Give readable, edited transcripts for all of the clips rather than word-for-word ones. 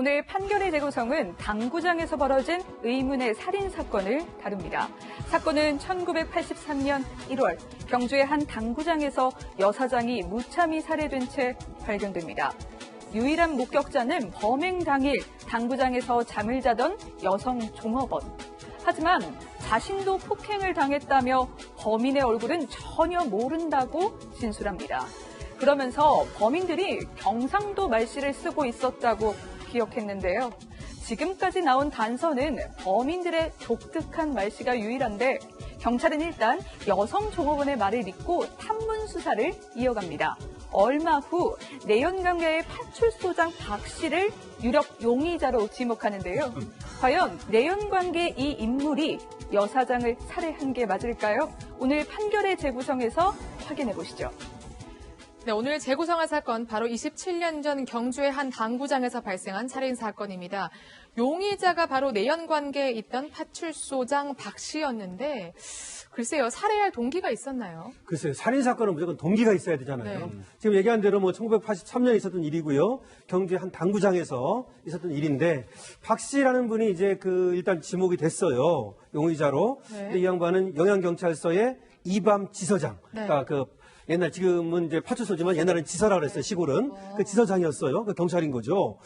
오늘 판결의 재구성은 당구장에서 벌어진 의문의 살인 사건을 다룹니다. 사건은 1983년 1월 경주의 한 당구장에서 여사장이 무참히 살해된 채 발견됩니다. 유일한 목격자는 범행 당일 당구장에서 잠을 자던 여성 종업원. 하지만 자신도 폭행을 당했다며 범인의 얼굴은 전혀 모른다고 진술합니다. 그러면서 범인들이 경상도 말씨를 쓰고 있었다고 기억했는데요. 지금까지 나온 단서는 범인들의 독특한 말씨가 유일한데 경찰은 일단 여성 종업원의 말을 믿고 탐문 수사를 이어갑니다. 얼마 후 내연관계의 파출소장 박 씨를 유력 용의자로 지목하는데요. 과연 내연관계 이 인물이 여사장을 살해한 게 맞을까요? 오늘 판결의 재구성에서 확인해 보시죠. 네, 오늘 재구성한 사건 바로 27년 전 경주의 한 당구장에서 발생한 살인 사건입니다. 용의자가 바로 내연관계에 있던 파출소장 박 씨였는데 글쎄요, 살해할 동기가 있었나요? 글쎄요, 살인사건은 무조건 동기가 있어야 되잖아요. 네. 지금 얘기한 대로 1983년에 있었던 일이고요. 경주의 한 당구장에서 있었던 일인데, 박 씨라는 분이 이제 일단 지목이 됐어요. 용의자로. 네. 근데 이 양반은 영양경찰서의 이밤 지서장. 네. 그러니까 옛날, 지금은 이제 파출소지만 옛날엔 지서라고 그랬어요, 시골은. 그 지서장이었어요. 그 경찰인 거죠.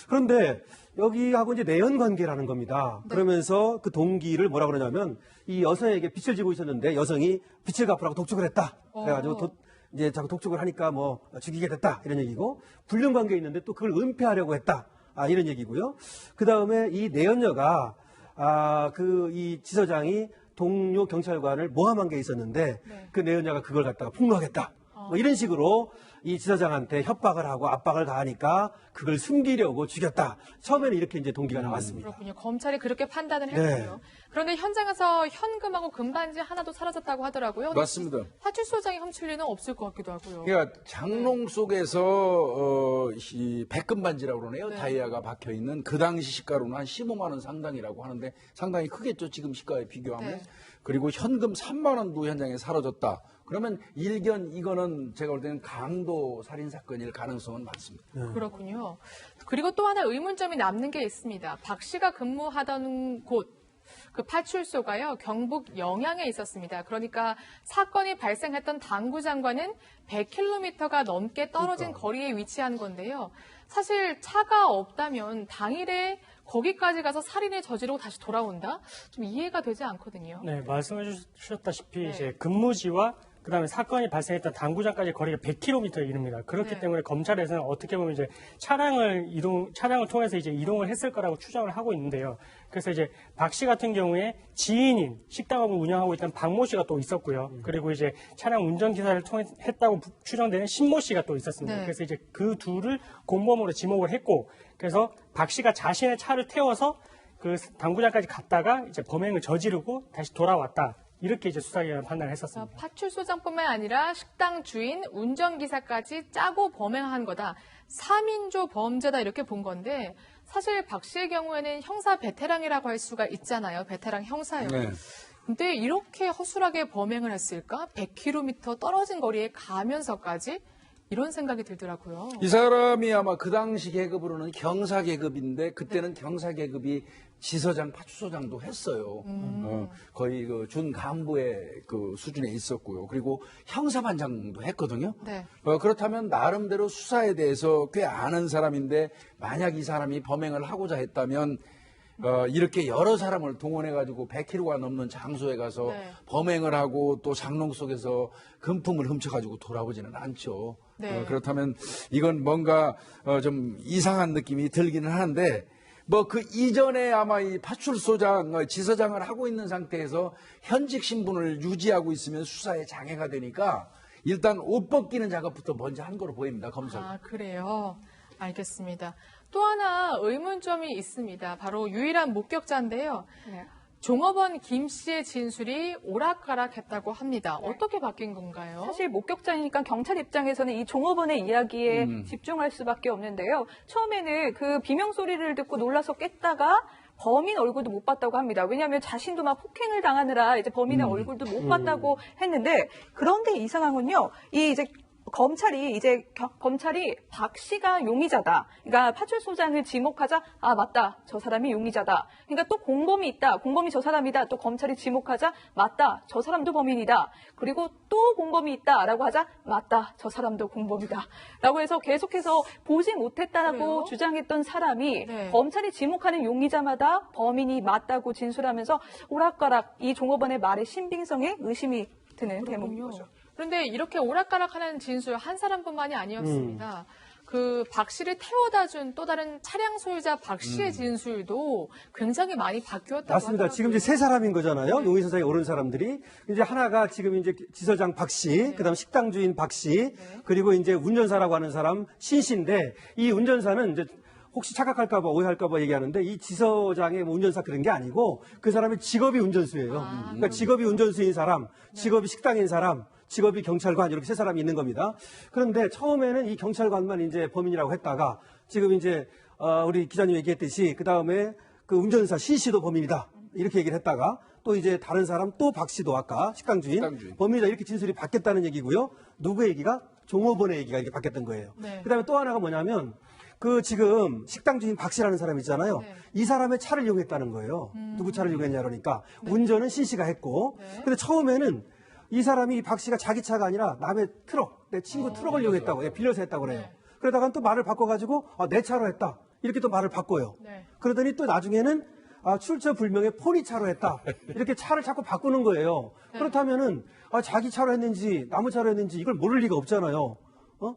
그런데 여기하고 이제 내연관계라는 겁니다. 네. 그러면서 그 동기를 뭐라 그러냐면 이 여성에게 빚을 지고 있었는데 여성이 빚을 갚으라고 독촉을 했다. 그래가지고 이제 자꾸 독촉을 하니까 죽이게 됐다. 이런 얘기고 불륜관계에 있는데 또 그걸 은폐하려고 했다. 이런 얘기고요. 그 다음에 이 내연녀가 이 지서장이 동료 경찰관을 모함한 게 있었는데 네. 그 내연녀가 그걸 갖다가 폭로하겠다. 이런 식으로 이 지서장한테 협박을 하고 압박을 가하니까 그걸 숨기려고 죽였다. 처음에는 이렇게 이제 동기가 나왔습니다. 그렇군요. 검찰이 그렇게 판단을 네. 했군요. 그런데 현장에서 현금하고 금반지 하나도 사라졌다고 하더라고요. 맞습니다. 파출소장이 훔칠 리는 없을 것 같기도 하고요. 그러니까 장롱 속에서 이 백금반지라고 그러네요. 네. 다이아가 박혀 있는 그 당시 시가로는 한 15만 원 상당이라고 하는데 상당히 크겠죠. 지금 시가에 비교하면. 네. 그리고 현금 3만 원도 현장에 사라졌다. 그러면 이거는 제가 볼 때는 강도 살인 사건일 가능성은 많습니다. 그렇군요. 그리고 또 하나 의문점이 남는 게 있습니다. 박 씨가 근무하던 곳, 그 파출소가요, 경북 영양에 있었습니다. 그러니까 사건이 발생했던 당구장과는 100km가 넘게 떨어진 거리에 위치한 건데요. 사실 차가 없다면 당일에 거기까지 가서 살인을 저지르고 다시 돌아온다? 좀 이해가 되지 않거든요. 네, 말씀해 주셨다시피 네. 이제 근무지와 그다음에 사건이 발생했던 당구장까지 거리가 100km에 이릅니다. 그렇기 네. 때문에 검찰에서는 어떻게 보면 이제 차량을 통해서 이제 이동을 했을 거라고 추정을 하고 있는데요. 그래서 이제 박 씨 같은 경우에 지인인 식당을 운영하고 있던 박모 씨가 또 있었고요. 그리고 이제 차량 운전기사를 했다고 추정되는 신모 씨가 또 있었습니다. 네. 그래서 이제 그 둘을 공범으로 지목을 했고, 그래서 박 씨가 자신의 차를 태워서 그 당구장까지 갔다가 이제 범행을 저지르고 다시 돌아왔다. 이렇게 이제 수사기관은 판단을 했었습니다. 파출소장뿐만 아니라 식당 주인, 운전기사까지 짜고 범행한 거다. 3인조 범죄다 이렇게 본 건데 사실 박 씨의 경우에는 형사 베테랑이라고 할 수가 있잖아요. 베테랑 형사요. 네. 근데 이렇게 허술하게 범행을 했을까? 100km 떨어진 거리에 가면서까지? 이런 생각이 들더라고요. 이 사람이 아마 그 당시 계급으로는 경사 계급인데 그때는 경사 계급이 지서장, 파출소장도 했어요. 거의 그 준간부의 그 수준에 있었고요. 그리고 형사반장도 했거든요. 네. 그렇다면 나름대로 수사에 대해서 꽤 아는 사람인데 만약 이 사람이 범행을 하고자 했다면 이렇게 여러 사람을 동원해가지고 100km가 넘는 장소에 가서 네. 범행을 하고 또 장롱 속에서 금품을 훔쳐가지고 돌아오지는 않죠. 네. 그렇다면 이건 뭔가 좀 이상한 느낌이 들기는 하는데 그 이전에 아마 이 파출소장, 지서장을 하고 있는 상태에서 현직 신분을 유지하고 있으면 수사에 장애가 되니까 일단 옷 벗기는 작업부터 먼저 한 거로 보입니다, 검사가. 아, 그래요. 알겠습니다. 또 하나 의문점이 있습니다. 바로 유일한 목격자인데요. 네. 종업원 김 씨의 진술이 오락가락했다고 합니다. 네. 어떻게 바뀐 건가요? 사실 목격자니까 경찰 입장에서는 이 종업원의 이야기에 집중할 수밖에 없는데요. 처음에는 그 비명 소리를 듣고 놀라서 깼다가 범인 얼굴도 못 봤다고 합니다. 왜냐하면 자신도 막 폭행을 당하느라 이제 범인의 얼굴도 못 봤다고 했는데, 그런데 이상한 건요. 이 이제 검찰이 박 씨가 용의자다. 그러니까 파출소장을 지목하자 아 맞다 저 사람이 용의자다. 그러니까 또 공범이 있다. 공범이 저 사람이다. 또 검찰이 지목하자 맞다 저 사람도 범인이다. 그리고 또 공범이 있다라고 하자 맞다 저 사람도 공범이다라고 해서 계속해서 보지 못했다라고 그래요? 주장했던 사람이 네. 검찰이 지목하는 용의자마다 범인이 맞다고 진술하면서 오락가락 이 종업원의 말의 신빙성에 의심이 드는 대목인 거죠. 그런데 이렇게 오락가락하는 진술 한 사람뿐만이 아니었습니다. 그 박 씨를 태워다 준 또 다른 차량 소유자 박 씨의 진술도 굉장히 많이 바뀌었다고 맞습니다. 하더라고요. 지금 이제 세 사람인 거잖아요. 용의선상에 오른 사람들이. 이제 하나가 지금 이제 지서장 박 씨, 그다음 식당 주인 박 씨, 그리고 이제 운전사라고 하는 사람 신 씨인데 이 운전사는 이제 혹시 착각할까봐 오해할까봐 얘기하는데 이 지서장의 뭐 운전사 그런 게 아니고 그 사람의 직업이 운전수예요. 그러니까 직업이 운전수인 사람, 직업이 식당인 사람, 직업이 경찰관 이렇게 세 사람이 있는 겁니다. 그런데 처음에는 이 경찰관만 이제 범인이라고 했다가 지금 이제 우리 기자님 얘기했듯이 그 다음에 그 운전사 신 씨도 범인이다 이렇게 얘기를 했다가 또 이제 다른 사람 또 박 씨도 아까 식당 주인 범인이다 이렇게 진술이 바뀌었다는 얘기고요. 누구의 얘기가? 종업원의 얘기가 이렇게 바뀌었던 거예요. 네. 그다음에 또 하나가 뭐냐면 그 지금 식당 주인 박 씨라는 사람 있잖아요. 네. 이 사람의 차를 이용했다는 거예요. 누구 차를 이용했냐 그러니까 운전은 신 씨가 했고 근데 처음에는 이 사람이 박 씨가 자기 차가 아니라 남의 트럭, 내 친구 트럭을 이용했다고, 빌려서 했다고 그래요. 그러다가 또 말을 바꿔가지고 내 차로 했다. 이렇게 또 말을 바꿔요. 네. 그러더니 또 나중에는 출처 불명의 포니 차로 했다. 이렇게 차를 자꾸 바꾸는 거예요. 그렇다면은 자기 차로 했는지 남의 차로 했는지 이걸 모를 리가 없잖아요.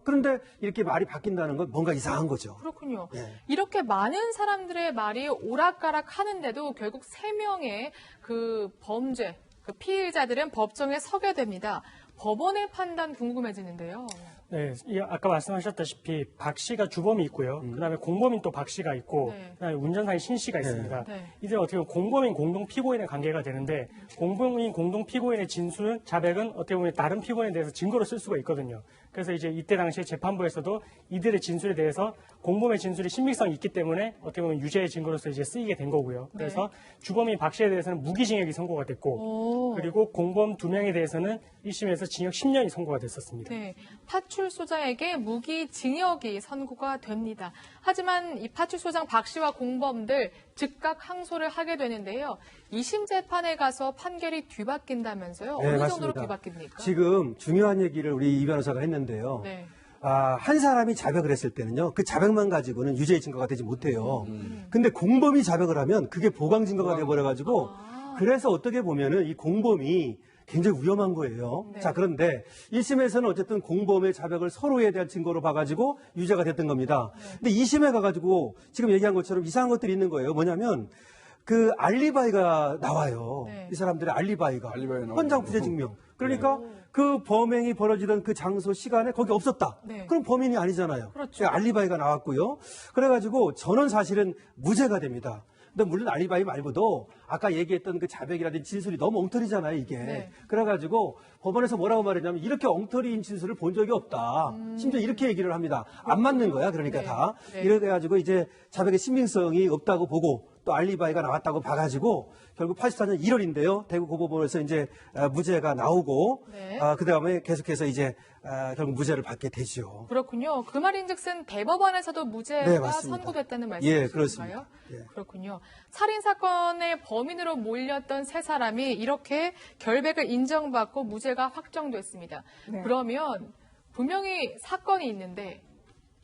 그런데 이렇게 말이 바뀐다는 건 뭔가 이상한 거죠. 그렇군요. 예. 이렇게 많은 사람들의 말이 오락가락 하는데도 결국 3명의 그 범죄, 그 피의자들은 법정에 서게 됩니다. 법원의 판단 궁금해지는데요. 네, 아까 말씀하셨다시피 박 씨가 주범이 있고요. 그다음에 공범인 또 박 씨가 있고, 네. 그다음에 운전사인 신 씨가 있습니다. 네. 이제 어떻게 보면 공범인 공동 피고인의 관계가 되는데 공범인 공동 피고인의 진술 자백은 어떻게 보면 다른 피고인에 대해서 증거로 쓸 수가 있거든요. 그래서 이제 이때 당시에 재판부에서도 이들의 진술에 대해서 공범의 진술이 신빙성이 있기 때문에 어떻게 보면 유죄의 증거로서 이제 쓰이게 된 거고요. 그래서 주범인 박 씨에 대해서는 무기징역이 선고가 됐고, 그리고 공범 2명에 대해서는 1심에서 징역 10년이 선고가 됐었습니다. 네, 파출소장에게 무기징역이 선고가 됩니다. 하지만 이 파출소장 박 씨와 공범들 즉각 항소를 하게 되는데요. 2심 재판에 가서 판결이 뒤바뀐다면서요? 네, 어느 맞습니다. 정도로 뒤바뀝니까? 지금 중요한 얘기를 우리 이 변호사가 했는데요. 네. 한 사람이 자백을 했을 때는요, 그 자백만 가지고는 유죄의 증거가 되지 못해요. 근데 공범이 자백을 하면 그게 보강 증거가 돼버려가지고, 그래서 어떻게 보면은 이 공범이 굉장히 위험한 거예요. 네. 자, 그런데 1심에서는 어쨌든 공범의 자백을 서로에 대한 증거로 봐가지고 유죄가 됐던 겁니다. 근데 2심에 가가지고 지금 얘기한 것처럼 이상한 것들이 있는 거예요. 뭐냐면 그 알리바이가 나와요. 네. 이 사람들의 알리바이가. 알리바이 나오죠. 현장 부재 증명. 그러니까 그 범행이 벌어지던 그 장소 시간에 거기 없었다. 네. 그럼 범인이 아니잖아요. 그렇죠. 그러니까 알리바이가 나왔고요. 그래가지고 저는 사실은 무죄가 됩니다. 근데 물론 알리바이 말고도 아까 얘기했던 그 자백이라든지 진술이 너무 엉터리잖아요, 이게. 네. 그래가지고 법원에서 뭐라고 말했냐면 이렇게 엉터리인 진술을 본 적이 없다. 심지어 이렇게 얘기를 합니다. 안 맞는 거야, 그러니까 네. 다. 네. 이래가지고 이제 자백의 신빙성이 없다고 보고 또 알리바이가 나왔다고 봐가지고 결국 84년 1월인데요. 대구 고법원에서 이제 무죄가 나오고 네. 그 다음에 계속해서 이제 결국 무죄를 받게 되죠. 그렇군요. 그 말인즉슨 대법원에서도 무죄가 네, 맞습니다. 선고됐다는 예, 말씀이신가요? 그렇습니다. 예. 그렇군요. 살인 사건의 범인으로 몰렸던 세 사람이 이렇게 결백을 인정받고 무죄가 확정됐습니다. 네. 그러면 분명히 사건이 있는데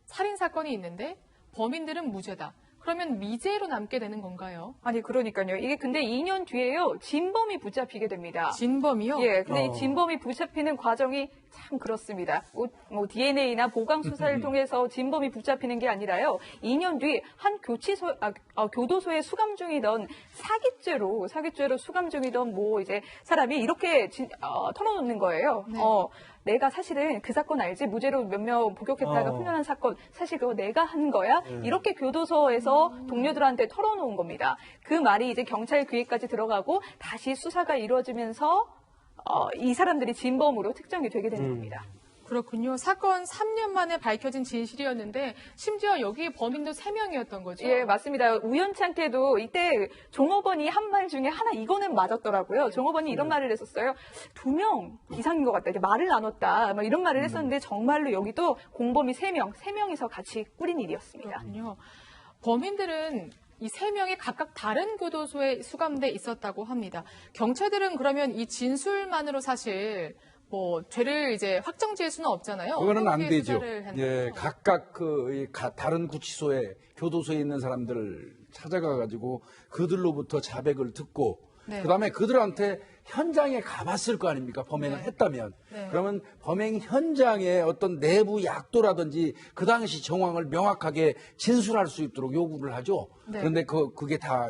살인 사건이 있는데 범인들은 무죄다. 그러면 미제로 남게 되는 건가요? 아니 그러니까요. 이게 근데 2년 뒤에요. 진범이 붙잡히게 됩니다. 진범이요? 예, 근데 이 진범이 붙잡히는 과정이 참 그렇습니다. 뭐 DNA나 보강 수사를 통해서 진범이 붙잡히는 게 아니라요. 2년 뒤 한 교도소에 수감 중이던 사기죄로 수감 중이던 뭐 이제 사람이 이렇게 털어놓는 거예요. 네. 내가 사실은 그 사건 알지? 무죄로 몇 명 복역했다가 훈련한 사건 사실 그거 내가 한 거야? 이렇게 교도소에서 동료들한테 털어놓은 겁니다. 그 말이 이제 경찰 귀에까지 들어가고 다시 수사가 이루어지면서 이 사람들이 진범으로 특정이 되게 되는 겁니다. 그렇군요. 사건 3년 만에 밝혀진 진실이었는데 심지어 여기 범인도 3명이었던 거죠? 예, 맞습니다. 우연찮게도 이때 종업원이 한 말 중에 하나 이거는 맞았더라고요. 종업원이 이런 말을 했었어요. 2명 이상인 것 같다. 이제 말을 나눴다. 막 이런 말을 했었는데 정말로 여기도 공범이 3명이서 같이 꾸린 일이었습니다. 그렇군요. 범인들은 이 3명이 각각 다른 교도소에 수감돼 있었다고 합니다. 경찰들은 그러면 이 진술만으로 사실 뭐 죄를 이제 확정지을 수는 없잖아요. 그거는 안 어떻게 되죠. 수사를 했나요? 예, 각각 다른 구치소에 교도소에 있는 사람들을 찾아가 가지고 그들로부터 자백을 듣고 네. 그다음에 그들한테 현장에 가봤을 거 아닙니까? 범행을 네. 했다면. 네. 그러면 범행 현장에 어떤 내부 약도라든지 그 당시 정황을 명확하게 진술할 수 있도록 요구를 하죠. 네. 그런데 그게 다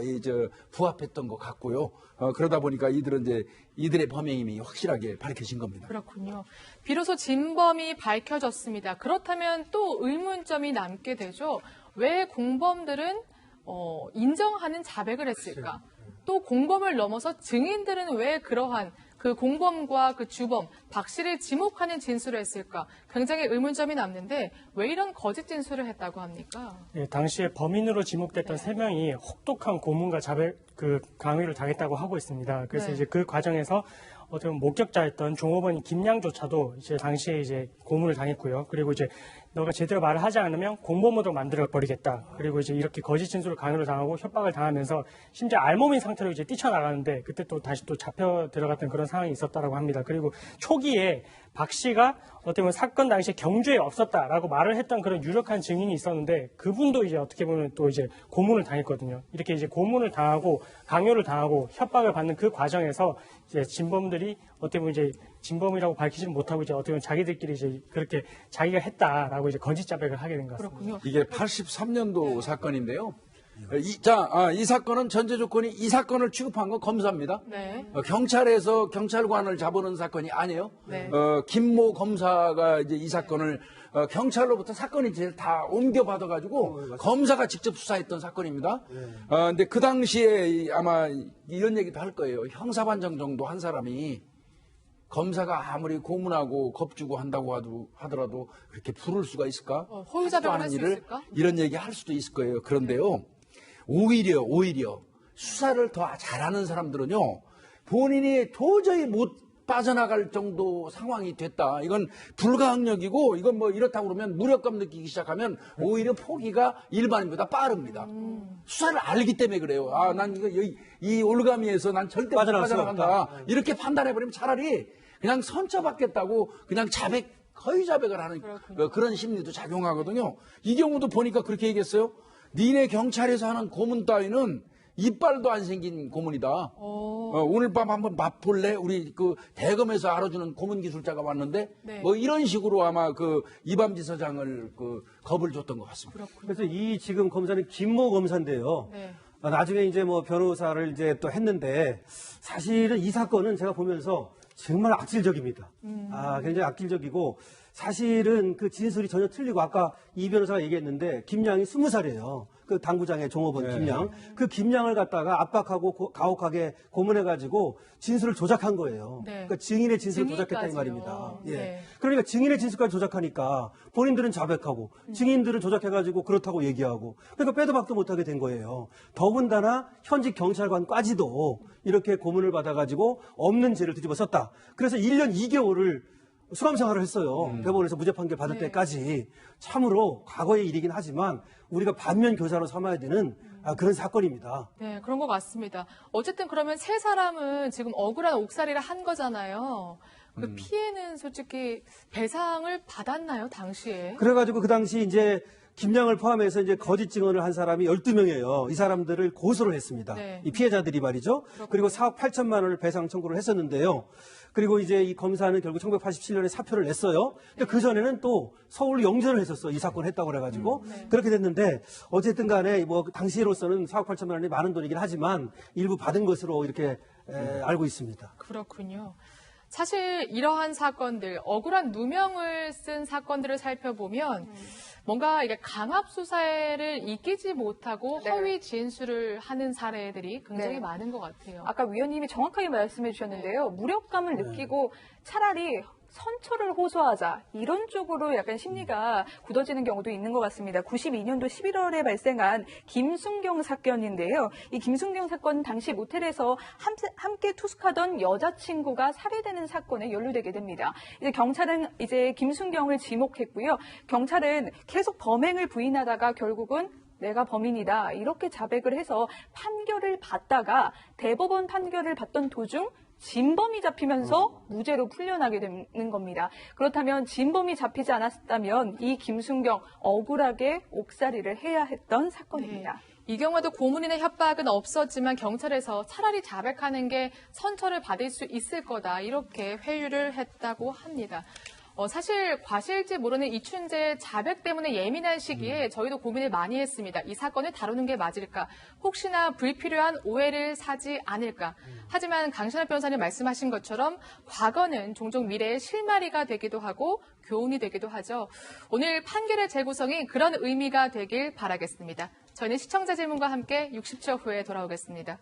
부합했던 것 같고요. 그러다 보니까 이들은 이제 이들의 범행임이 확실하게 밝혀진 겁니다. 그렇군요. 비로소 진범이 밝혀졌습니다. 그렇다면 또 의문점이 남게 되죠. 왜 공범들은 인정하는 자백을 했을까? 또 공범을 넘어서 증인들은 왜 그러한 그 공범과 그 주범, 박 씨를 지목하는 진술을 했을까? 굉장히 의문점이 남는데 왜 이런 거짓 진술을 했다고 합니까? 예, 당시에 범인으로 지목됐던 3명이 혹독한 고문과 자백 강요를 당했다고 하고 있습니다. 그래서 네. 이제 그 과정에서 어떤 목격자였던 종업원 김양조차도 이제 당시에 이제 고문을 당했고요. 그리고 이제 너가 제대로 말을 하지 않으면 공범으로 만들어 버리겠다. 그리고 이제 이렇게 거짓 진술을 강요를 당하고 협박을 당하면서 심지어 알몸인 상태로 이제 뛰쳐나가는데 그때 또 다시 또 잡혀 들어갔던 그런 상황이 있었다라고 합니다. 그리고 초기에 박 씨가 어떻게 보면 사건 당시에 경주에 없었다라고 말을 했던 그런 유력한 증인이 있었는데 그분도 이제 어떻게 보면 또 이제 고문을 당했거든요. 이렇게 이제 고문을 당하고 강요를 당하고 협박을 받는 그 과정에서 이제 진범들이 어떻게 보면 이제 진범이라고 밝히지는 못하고 이제 어떻게 보면 자기들끼리 이제 그렇게 자기가 했다라고 이제 거짓 자백을 하게 된 것 같습니다. 그렇군요. 이게 83년도 사건인데요. 이 사건은 전제 조건이 이 사건을 취급한 건 검사입니다. 네. 경찰에서 경찰관을 잡아놓은 사건이 아니에요. 네. 김모 검사가 이제 이 사건을 경찰로부터 사건이 이제 다 옮겨받아가지고 검사가 직접 수사했던 사건입니다. 근데 그 당시에 아마 이런 얘기도 할 거예요. 형사반장 정도 한 사람이 검사가 아무리 고문하고 겁주고 한다고 하더라도 그렇게 부를 수가 있을까? 호의자백을 하지도 할 수 않은 일을 있을까? 이런 얘기 할 수도 있을 거예요. 그런데요. 오히려 수사를 더 잘하는 사람들은요. 본인이 도저히 못 빠져나갈 정도 상황이 됐다. 이건 불가항력이고 이건 뭐 이렇다고 그러면 무력감 느끼기 시작하면 오히려 포기가 일반인보다 빠릅니다. 수사를 알기 때문에 그래요. 아, 난 이 올가미에서 난 절대 못 빠져나갈 수가 빠져나간다. 없다. 이렇게 판단해버리면 차라리 그냥 선처받겠다고 그냥 허위 자백을 하는 그런 심리도 작용하거든요. 이 경우도 보니까 그렇게 얘기했어요. 니네 경찰에서 하는 고문 따위는 이빨도 안 생긴 고문이다. 오늘 밤 한번 맛볼래? 우리 그 대검에서 알아주는 고문 기술자가 왔는데 네. 뭐 이런 식으로 아마 그 이밤지 서장을 겁을 줬던 것 같습니다. 그래서 이 지금 검사는 김모 검사인데요. 네. 나중에 이제 뭐 변호사를 이제 또 했는데 사실은 이 사건은 제가 보면서 정말 악질적입니다. 굉장히 악질적이고 사실은 그 진술이 전혀 틀리고 아까 이 변호사가 얘기했는데 김양이 20살이에요. 그 당구장의 종업원 김양. 그 김양을 갖다가 압박하고 가혹하게 고문해가지고 진술을 조작한 거예요. 네. 그러니까 증인의 진술을 증인까지요. 조작했다는 말입니다. 예. 네. 그러니까 증인의 진술까지 조작하니까 본인들은 자백하고 증인들은 조작해가지고 그렇다고 얘기하고 그러니까 빼도 박도 못하게 된 거예요. 더군다나 현직 경찰관까지도 이렇게 고문을 받아가지고 없는 죄를 뒤집어 썼다. 그래서 1년 2개월을 수감 생활을 했어요. 대법원에서 무죄 판결 받을 네. 때까지. 참으로 과거의 일이긴 하지만 우리가 반면 교사로 삼아야 되는 그런 사건입니다. 네, 그런 것 같습니다. 어쨌든 그러면 세 사람은 지금 억울한 옥살이를 한 거잖아요. 그 피해는 솔직히 배상을 받았나요, 당시에? 그래가지고 그 당시 이제 김양을 포함해서 이제 거짓 증언을 한 사람이 12명이에요. 이 사람들을 고소를 했습니다. 네. 이 피해자들이 말이죠. 그리고 4억 8천만 원을 배상 청구를 했었는데요. 그리고 이제 이 검사는 결국 1987년에 사표를 냈어요. 근데 그 전에는 또 서울로 영전을 했었어. 이 사건 했다고 그래가지고. 네. 그렇게 됐는데 어쨌든 간에 뭐 당시로서는 4억 8천만 원이 많은 돈이긴 하지만 일부 받은 것으로 이렇게 알고 있습니다. 그렇군요. 사실 이러한 사건들, 억울한 누명을 쓴 사건들을 살펴보면 뭔가 이게 강압 수사를 이기지 못하고 네. 허위 진술을 하는 사례들이 굉장히 네. 많은 것 같아요. 아까 위원님이 정확하게 말씀해 주셨는데요. 무력감을 느끼고 차라리 선처를 호소하자 이런 쪽으로 약간 심리가 굳어지는 경우도 있는 것 같습니다. 92년도 11월에 발생한 김순경 사건인데요. 이 김순경 사건 당시 모텔에서 함께 투숙하던 여자친구가 살해되는 사건에 연루되게 됩니다. 이제 경찰은 이제 김순경을 지목했고요. 경찰은 계속 범행을 부인하다가 결국은 내가 범인이다 이렇게 자백을 해서 판결을 받다가 대법원 판결을 받던 도중 진범이 잡히면서 무죄로 풀려나게 되는 겁니다. 그렇다면 진범이 잡히지 않았다면 이 김순경 억울하게 옥살이를 해야 했던 사건입니다. 이 경우도 고문이나 협박은 없었지만 경찰에서 차라리 자백하는 게 선처를 받을 수 있을 거다 이렇게 회유를 했다고 합니다. 사실 과실지 모르는 이춘재의 자백 때문에 예민한 시기에 저희도 고민을 많이 했습니다. 이 사건을 다루는 게 맞을까? 혹시나 불필요한 오해를 사지 않을까? 하지만 강신업 변호사님 말씀하신 것처럼 과거는 종종 미래의 실마리가 되기도 하고 교훈이 되기도 하죠. 오늘 판결의 재구성이 그런 의미가 되길 바라겠습니다. 저희는 시청자 질문과 함께 60초 후에 돌아오겠습니다.